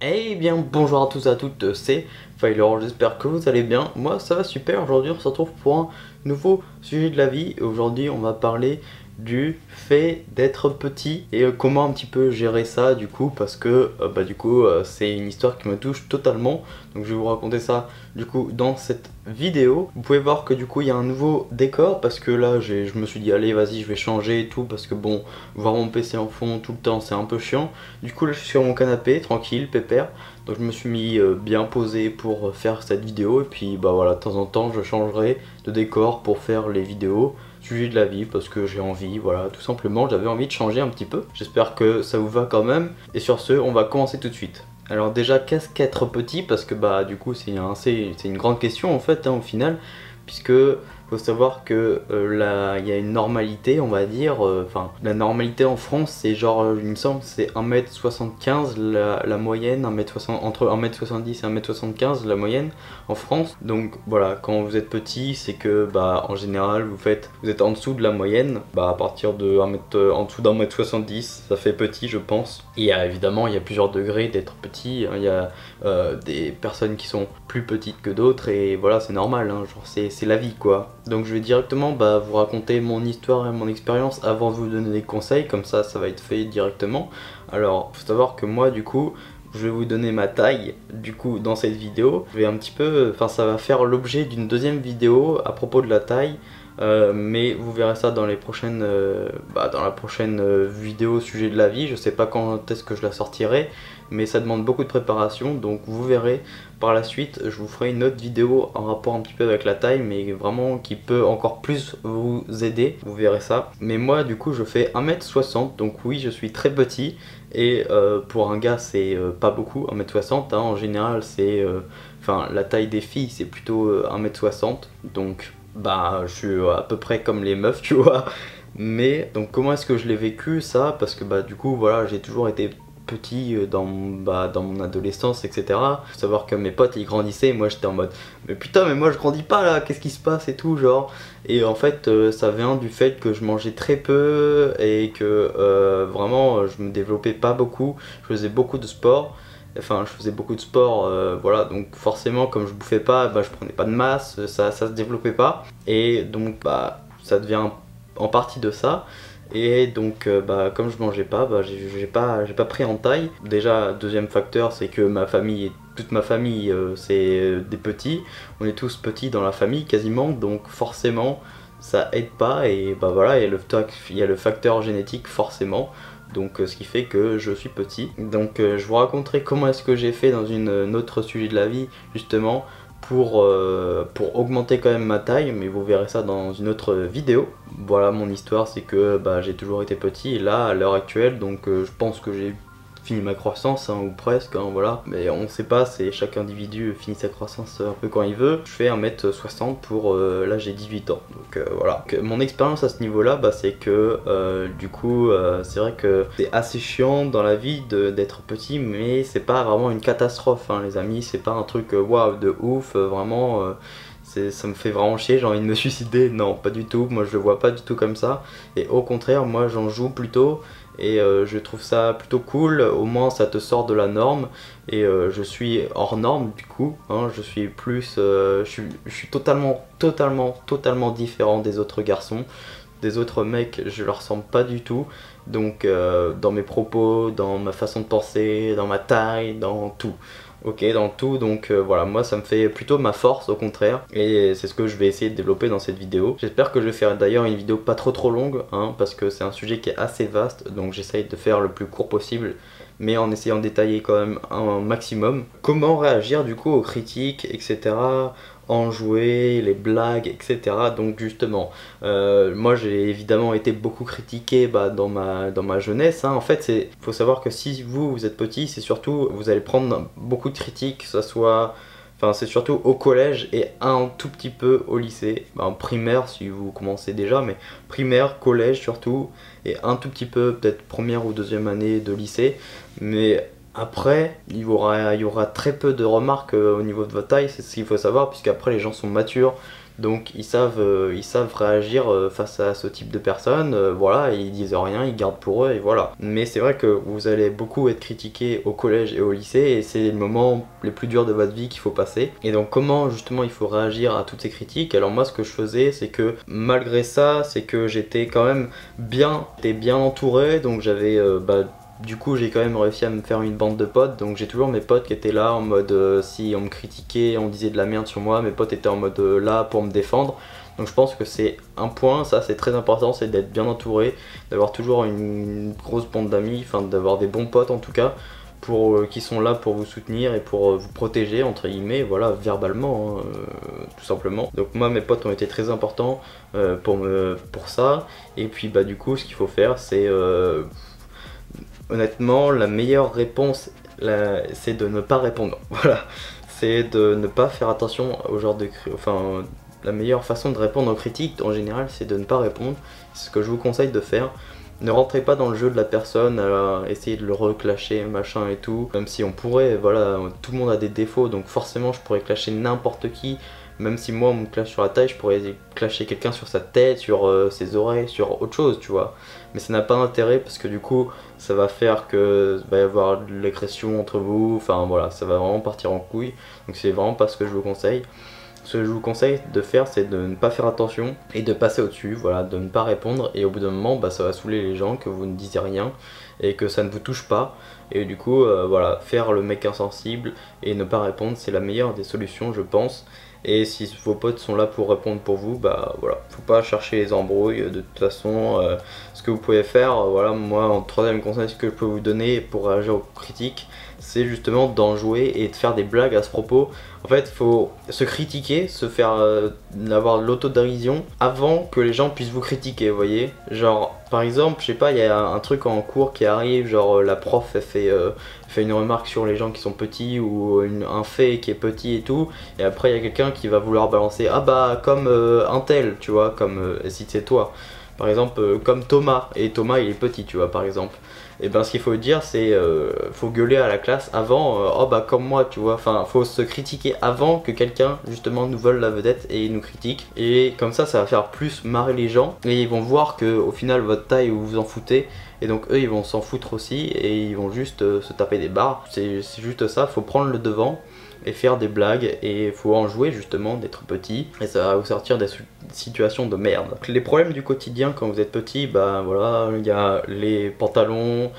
Eh bien bonjour à tous et à toutes, c'est Filer, j'espère que vous allez bien. Moi ça va super, aujourd'hui on se retrouve pour un nouveau sujet de la vie. Aujourd'hui on va parler du fait d'être petit et comment un petit peu gérer ça du coup, parce que c'est une histoire qui me touche totalement. Donc je vais vous raconter ça du coup dans cette vidéo. Vous pouvez voir que du coup il y a un nouveau décor, parce que là je me suis dit allez vas-y je vais changer et tout, parce que bon, voir mon PC en fond tout le temps c'est un peu chiant. Du coup là je suis sur mon canapé tranquille, pépère. Donc je me suis mis bien posé pour faire cette vidéo, et puis bah voilà, de temps en temps je changerai de décor pour faire les vidéos sujet de la vie, parce que j'ai envie, voilà, tout simplement j'avais envie de changer un petit peu. J'espère que ça vous va quand même, et sur ce on va commencer tout de suite. Alors déjà, qu'est-ce qu'être petit? Parce que bah du coup c'est une grande question en fait au final, puisque faut savoir que là il y a une normalité, on va dire, enfin la normalité en France c'est genre, il me semble c'est 1m75 la moyenne, 1m60, entre 1m70 et 1m75 la moyenne en France. Donc voilà, quand vous êtes petit c'est que bah en général vous êtes en dessous de la moyenne, bah à partir de 1 mètre, en dessous d'1m70 ça fait petit je pense. Et évidemment il y a plusieurs degrés d'être petit, hein. Il y a des personnes qui sont plus petites que d'autres, et voilà c'est normal, hein, genre c'est la vie quoi. Donc je vais directement vous raconter mon histoire et mon expérience avant de vous donner des conseils, comme ça va être fait directement. Alors faut savoir que moi du coup je vais vous donner ma taille du coup dans cette vidéo. Je vais un petit peu, enfin ça va faire l'objet d'une deuxième vidéo à propos de la taille. Mais vous verrez ça dans les prochaines, dans la prochaine vidéo sujet de la vie. Je sais pas quand est-ce que je la sortirai, mais ça demande beaucoup de préparation, donc vous verrez par la suite. Je vous ferai une autre vidéo en rapport un petit peu avec la taille, mais vraiment qui peut encore plus vous aider, vous verrez ça. Mais moi du coup je fais 1m60, donc oui je suis très petit, et pour un gars c'est pas beaucoup 1m60, hein. En général c'est, enfin la taille des filles c'est plutôt 1m60, donc bah je suis à peu près comme les meufs tu vois. Mais donc comment est-ce que je l'ai vécu ça? Parce que bah du coup voilà, j'ai toujours été petit dans mon adolescence, etc. Faut savoir que mes potes ils grandissaient et moi j'étais en mode mais putain mais moi je grandis pas là, qu'est-ce qui se passe et tout genre. Et en fait ça vient du fait que je mangeais très peu, et que vraiment je me développais pas beaucoup. Je faisais beaucoup de sport. Enfin, je faisais beaucoup de sport, voilà, donc forcément, comme je bouffais pas, bah, je prenais pas de masse, ça se développait pas, et donc bah, ça devient en partie de ça. Et donc, comme je mangeais pas, bah, j'ai pas pris en taille. Déjà, deuxième facteur, c'est que toute ma famille, c'est des petits, on est tous petits dans la famille quasiment, donc forcément, ça aide pas, et bah voilà, il y a le facteur génétique forcément. Donc ce qui fait que je suis petit. Donc je vous raconterai comment est-ce que j'ai fait dans une autre sujet de la vie justement pour augmenter quand même ma taille, mais vous verrez ça dans une autre vidéo. Voilà, mon histoire c'est que j'ai toujours été petit, et là à l'heure actuelle, donc je pense que j'ai fini ma croissance, hein, ou presque, hein, voilà, mais on sait pas, c'est chaque individu finit sa croissance un peu quand il veut. Je fais 1m60 pour, là j'ai 18 ans, donc voilà. Donc, mon expérience à ce niveau là, c'est que du coup c'est vrai que c'est assez chiant dans la vie d'être petit, mais c'est pas vraiment une catastrophe, hein, les amis, c'est pas un truc waouh de ouf, vraiment ça me fait vraiment chier, j'ai envie de me suicider. Non, pas du tout, moi je le vois pas du tout comme ça, et au contraire moi j'en joue plutôt. Et je trouve ça plutôt cool, au moins ça te sort de la norme, et je suis hors norme du coup, hein, je suis plus, je suis totalement différent des autres garçons, des autres mecs, je leur ressemble pas du tout, donc dans mes propos, dans ma façon de penser, dans ma taille, dans tout. Ok, dans tout, donc voilà, moi ça me fait plutôt ma force au contraire, et c'est ce que je vais essayer de développer dans cette vidéo. J'espère que je vais faire d'ailleurs une vidéo pas trop longue, hein, parce que c'est un sujet qui est assez vaste, donc j'essaye de faire le plus court possible, mais en essayant de détailler quand même un maximum. Comment réagir du coup aux critiques, etc., en jouer, les blagues, etc. Donc justement, moi j'ai évidemment été beaucoup critiqué dans ma jeunesse, hein. En fait, faut savoir que si vous êtes petit, c'est surtout, vous allez prendre beaucoup de critiques, que ça soit, enfin c'est surtout au collège et un tout petit peu au lycée, en primaire si vous commencez déjà, mais primaire, collège surtout, et un tout petit peu peut-être première ou deuxième année de lycée, mais après, il y aura très peu de remarques au niveau de votre taille, c'est ce qu'il faut savoir, puisqu'après les gens sont matures, donc ils savent réagir face à ce type de personnes, voilà, et ils disent rien, ils gardent pour eux et voilà. Mais c'est vrai que vous allez beaucoup être critiqué au collège et au lycée et c'est les moments les plus durs de votre vie qu'il faut passer. Et donc comment justement il faut réagir à toutes ces critiques? Alors moi ce que je faisais, c'est que malgré ça, c'est que j'étais quand même bien entouré, donc j'avais du coup j'ai quand même réussi à me faire une bande de potes, donc j'ai toujours mes potes qui étaient là en mode si on me critiquait, on disait de la merde sur moi, mes potes étaient en mode là pour me défendre. Donc je pense que c'est un point, ça c'est très important, c'est d'être bien entouré, d'avoir toujours une grosse bande d'amis, enfin d'avoir des bons potes en tout cas, pour, qui sont là pour vous soutenir et pour vous protéger entre guillemets, voilà, verbalement hein, tout simplement. Donc moi mes potes ont été très importants pour ça, et puis bah du coup ce qu'il faut faire c'est honnêtement, la meilleure réponse, c'est de ne pas répondre. Voilà, c'est de ne pas faire attention au genre de... Enfin, la meilleure façon de répondre aux critiques, en général, c'est de ne pas répondre. C'est ce que je vous conseille de faire. Ne rentrez pas dans le jeu de la personne, à essayer de le reclasher, machin et tout. Même si on pourrait, voilà, tout le monde a des défauts, donc forcément je pourrais clasher n'importe qui. Même si moi on me clash sur la taille, je pourrais clasher quelqu'un sur sa tête, sur ses oreilles, sur autre chose, tu vois. Mais ça n'a pas d'intérêt parce que du coup, ça va faire que va y avoir de l'agression entre vous, enfin voilà, ça va vraiment partir en couille. Donc c'est vraiment pas ce que je vous conseille. Ce que je vous conseille de faire, c'est de ne pas faire attention et de passer au-dessus, voilà, de ne pas répondre. Et au bout d'un moment, bah, ça va saouler les gens que vous ne disiez rien et que ça ne vous touche pas. Et du coup, voilà, faire le mec insensible et ne pas répondre, c'est la meilleure des solutions, je pense. Et si vos potes sont là pour répondre pour vous, bah voilà, faut pas chercher les embrouilles. De toute façon, ce que vous pouvez faire, voilà, moi en troisième conseil, ce que je peux vous donner pour réagir aux critiques, c'est justement d'en jouer et de faire des blagues à ce propos. En fait, il faut se critiquer, se faire avoir de l'autodérision avant que les gens puissent vous critiquer, vous voyez. Genre, par exemple, je sais pas, il y a un truc en cours qui arrive, genre la prof elle fait une remarque sur les gens qui sont petits ou un fait qui est petit et tout, et après il y a quelqu'un qui va vouloir balancer ah bah comme un tel, tu vois, comme si c'est toi. Par exemple, comme Thomas, et Thomas il est petit, tu vois, par exemple. Et ben ce qu'il faut dire c'est faut gueuler à la classe avant oh bah comme moi, tu vois, enfin faut se critiquer avant que quelqu'un justement nous vole la vedette et nous critique, et comme ça va faire plus marrer les gens et ils vont voir que au final votre taille vous vous en foutez, et donc eux ils vont s'en foutre aussi et ils vont juste se taper des barres. C'est juste ça, faut prendre le devant et faire des blagues, et il faut en jouer justement d'être petit, et ça va vous sortir des situations de merde. Les problèmes du quotidien quand vous êtes petit, bah voilà, il y a les pantalons,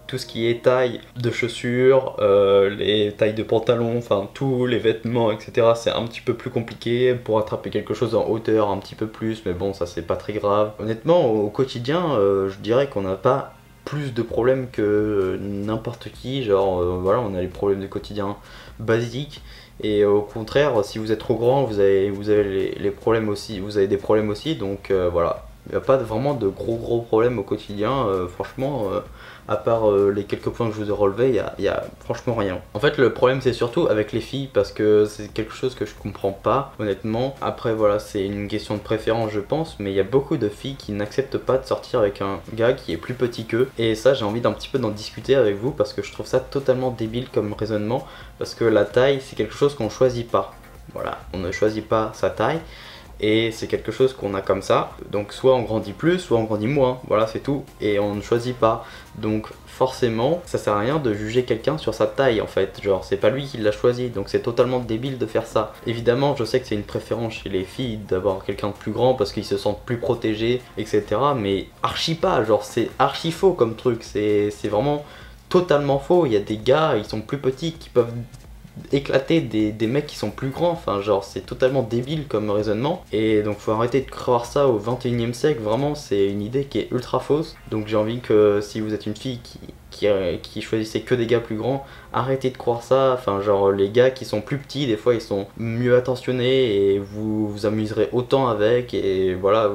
tout ce qui est taille de chaussures, les tailles de pantalons, enfin tous les vêtements, etc. C'est un petit peu plus compliqué pour attraper quelque chose en hauteur un petit peu plus, mais bon ça c'est pas très grave. Honnêtement au quotidien, je dirais qu'on n'a pas plus de problèmes que n'importe qui, genre voilà, on a les problèmes du quotidien basiques, et au contraire si vous êtes trop grand vous avez les problèmes aussi, vous avez des problèmes aussi, donc voilà, il n'y a pas vraiment de gros problèmes au quotidien, franchement, à part les quelques points que je vous ai relevés, il y a franchement rien. En fait le problème c'est surtout avec les filles, parce que c'est quelque chose que je comprends pas honnêtement. Après voilà, c'est une question de préférence je pense, mais il y a beaucoup de filles qui n'acceptent pas de sortir avec un gars qui est plus petit qu'eux, et ça j'ai envie d'un petit peu d'en discuter avec vous parce que je trouve ça totalement débile comme raisonnement, parce que la taille c'est quelque chose qu'on choisit pas. Voilà, on ne choisit pas sa taille, et c'est quelque chose qu'on a comme ça, donc soit on grandit plus, soit on grandit moins, voilà c'est tout, et on ne choisit pas. Donc forcément ça sert à rien de juger quelqu'un sur sa taille en fait, genre c'est pas lui qui l'a choisi, donc c'est totalement débile de faire ça. Évidemment je sais que c'est une préférence chez les filles d'avoir quelqu'un de plus grand parce qu'ils se sentent plus protégés, etc. Mais archi pas, genre c'est archi faux comme truc, c'est vraiment totalement faux. Il y a des gars, ils sont plus petits qui peuvent éclater des mecs qui sont plus grands, enfin genre c'est totalement débile comme raisonnement, et donc faut arrêter de croire ça au 21e siècle, vraiment c'est une idée qui est ultra fausse. Donc j'ai envie que si vous êtes une fille qui choisissait que des gars plus grands, arrêtez de croire ça, enfin genre les gars qui sont plus petits des fois ils sont mieux attentionnés et vous vous amuserez autant avec, et voilà,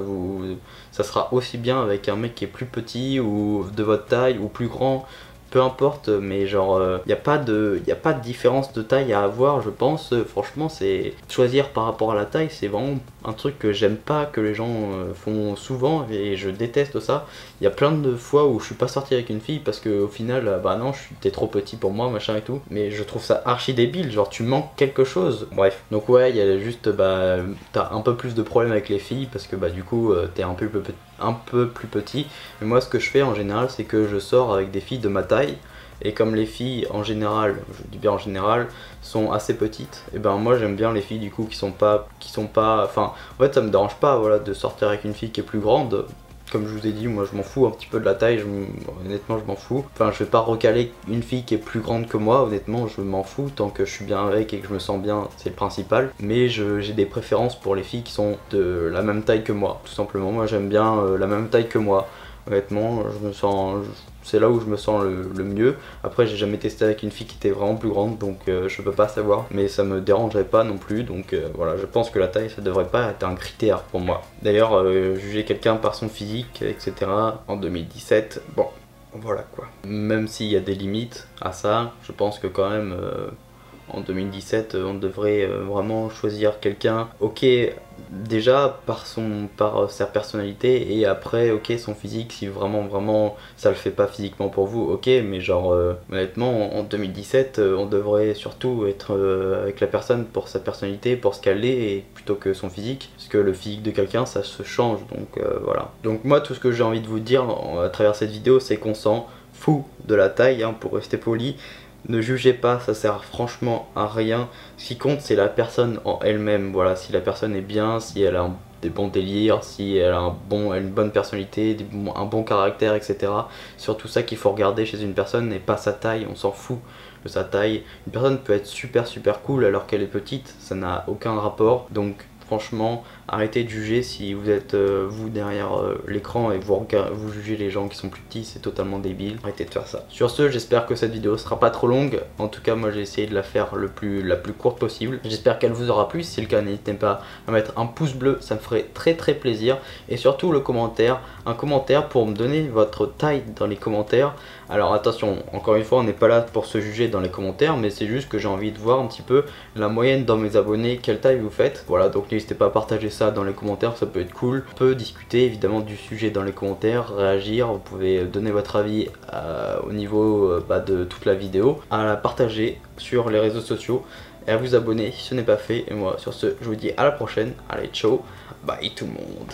ça sera aussi bien avec un mec qui est plus petit ou de votre taille ou plus grand. peu importe, mais genre y a pas de différence de taille à avoir, je pense. Franchement, c'est choisir par rapport à la taille, c'est vraiment un truc que j'aime pas, que les gens font souvent, et je déteste ça. Il y a plein de fois où je suis pas sorti avec une fille parce que au final, bah non, t'es trop petit pour moi, machin et tout. Mais je trouve ça archi débile, genre tu manques quelque chose. Bref, donc ouais, il y a juste, bah, t'as un peu plus de problèmes avec les filles parce que bah du coup, t'es un peu plus petit. Mais moi, ce que je fais en général, c'est que je sors avec des filles de ma taille. Et comme les filles en général, je dis bien en général, sont assez petites, et ben moi j'aime bien les filles du coup qui sont pas, enfin en fait ça me dérange pas, voilà, de sortir avec une fille qui est plus grande. Comme je vous ai dit, moi je m'en fous un petit peu de la taille, honnêtement je m'en fous. Enfin je vais pas recaler une fille qui est plus grande que moi, honnêtement je m'en fous, tant que je suis bien avec et que je me sens bien, c'est le principal. Mais j'ai des préférences pour les filles qui sont de la même taille que moi, tout simplement. Moi j'aime bien la même taille que moi. Honnêtement, c'est là où je me sens le mieux. Après, j'ai jamais testé avec une fille qui était vraiment plus grande, donc je peux pas savoir. Mais ça me dérangerait pas non plus, donc voilà, je pense que la taille, ça devrait pas être un critère pour moi. D'ailleurs, juger quelqu'un par son physique, etc. en 2017, bon, voilà quoi. Même s'il y a des limites à ça, je pense que quand même, en 2017, on devrait vraiment choisir quelqu'un, ok, déjà par sa personnalité, et après ok son physique, si vraiment ça le fait pas physiquement pour vous, ok, mais genre honnêtement en 2017 on devrait surtout être avec la personne pour sa personnalité, pour ce qu'elle est, et plutôt que son physique, parce que le physique de quelqu'un ça se change, donc voilà. Donc moi tout ce que j'ai envie de vous dire à travers cette vidéo, c'est qu'on s'en fout de la taille, hein, pour rester poli. Ne jugez pas, ça sert franchement à rien. Ce qui compte, c'est la personne en elle-même. Voilà, si la personne est bien, si elle a des bons délires, si elle a une bonne personnalité, un bon caractère, etc. Surtout ça qu'il faut regarder chez une personne, et pas sa taille. On s'en fout de sa taille. Une personne peut être super cool alors qu'elle est petite, ça n'a aucun rapport. Donc franchement, arrêtez de juger. Si vous êtes vous derrière l'écran et vous jugez les gens qui sont plus petits, c'est totalement débile. Arrêtez de faire ça. Sur ce, j'espère que cette vidéo sera pas trop longue. En tout cas, moi j'ai essayé de la faire la plus courte possible. J'espère qu'elle vous aura plu. Si c'est le cas, n'hésitez pas à mettre un pouce bleu, ça me ferait très plaisir. Et surtout un commentaire pour me donner votre taille dans les commentaires. Alors attention, encore une fois, on n'est pas là pour se juger dans les commentaires, mais c'est juste que j'ai envie de voir un petit peu la moyenne dans mes abonnés, quelle taille vous faites. Voilà, donc n'hésitez pas à partager ça dans les commentaires, ça peut être cool. On peut discuter évidemment du sujet dans les commentaires, réagir, vous pouvez donner votre avis au niveau de toute la vidéo, à la partager sur les réseaux sociaux et à vous abonner si ce n'est pas fait. Et moi sur ce, je vous dis à la prochaine, allez ciao, bye tout le monde.